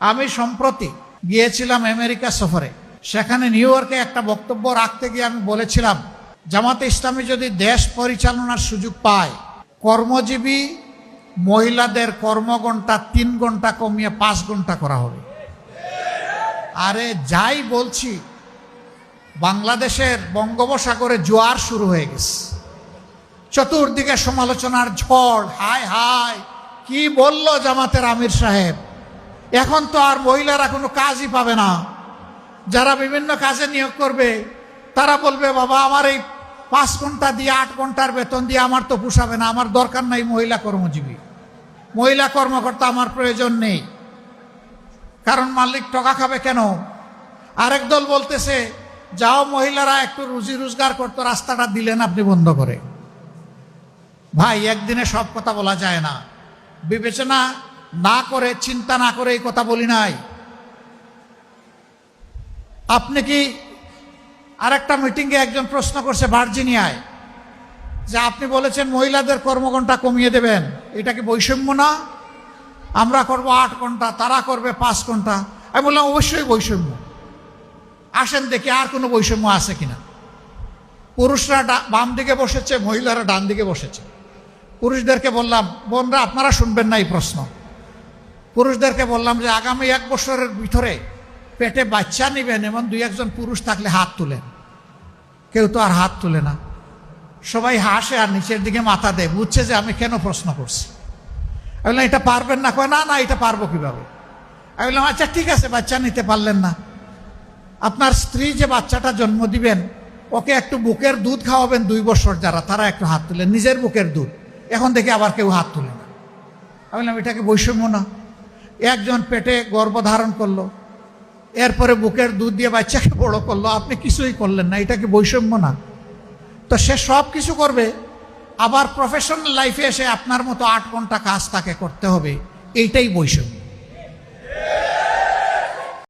আমি সম্প্রতি গিয়েছিলাম আমেরিকা সফরে। সেখানে নিউ ইয়র্কে একটা বক্তব্য রাখতে গিয়ে আমি বলেছিলাম, জামাতে ইসলামী যদি দেশ পরিচালনার সুযোগ পায়, কর্মজীবী মহিলাদের কর্মঘণ্টা 3 ঘন্টা কমিয়ে 5 ঘন্টা করা হবে। আরে যাই বলছি, বাংলাদেশের বঙ্গোপসাগরে জোয়ার শুরু হয়ে গেছে, চতুর্দিকে সমালোচনার ঝড়। হায় হায়, কি বলল জামাতের আমির সাহেব, এখন তো আর মহিলারা কোনো কাজই পাবে না। যারা বিভিন্ন কাজে নিয়োগ করবে তারা বলবে, বাবা আমার এই 5 ঘন্টা দিয়ে 8 ঘন্টার বেতন দিয়ে আমার তো পোষাবে না, আমার দরকার নাই মহিলা কর্মজীবী, মহিলা কর্মকর্তা আমার প্রয়োজন নেই। কারণ মালিক টাকা খাবে কেন? আরেক দল বলতেছে, যাও মহিলারা একটু রুজি রোজগার করতো, রাস্তাটা দিলেন আপনি বন্ধ করে। ভাই, একদিনে সব কথা বলা যায় না। বিবেচনা না করে, চিন্তা না করে এই কথা বলি নাই। আপনি কি আরেকটা মিটিংয়ে একজন প্রশ্ন করছে ভার্জিনিয়ায়, যে আপনি বলেছেন মহিলাদের কর্মঘণ্টা কমিয়ে দেবেন, এটা কি বৈষম্য না? আমরা করব 8 ঘন্টা, তারা করবে 5 ঘন্টা। আমি বললাম অবশ্যই বৈষম্য। আসেন দেখি আর কোনো বৈষম্য আছে কিনা। পুরুষরা বাম দিকে বসেছে, মহিলারা ডান দিকে বসেছে। পুরুষদেরকে বললাম, বোনরা আপনারা শুনবেন না এই প্রশ্ন। পুরুষদেরকে বললাম যে আগামী 1 বছরের ভিতরে পেটে বাচ্চা নেবেন এমন 2-1 জন পুরুষ থাকলে হাত তুলেন। কেউ তো আর হাত তুলে না, সবাই হাসে আর নিচের দিকে মাথা দেয়, বুঝছে যে আমি কেন প্রশ্ন করছি। আমি বললাম এটা পারবেন না? কয় না না, এটা পারবো কিভাবে। আমি বললাম আচ্ছা ঠিক আছে, বাচ্চা নিতে পারলেন না, আপনার স্ত্রী যে বাচ্চাটা জন্ম দিবেন ওকে একটু বুকের দুধ খাওয়াবেন 2 বছর, যারা তারা একটু হাত তুলেন, নিজের বুকের দুধ। এখন দেখি আবার কেউ হাত তুলে না। আমি বললাম এটা কি বৈষম্য না? একজন পেটে গর্ভধারণ করলো, এরপরে বুকের দুধ দিয়ে বাচ্চাকে বড় করলো, আপনি কিছুই করলেন না, এটা কি বৈষম্য না? তো সে সব কিছু করবে, আবার প্রফেশনাল লাইফে এসে আপনার মতো 8 ঘন্টা কাজ তাকে করতে হবে, এইটাই বৈষম্য।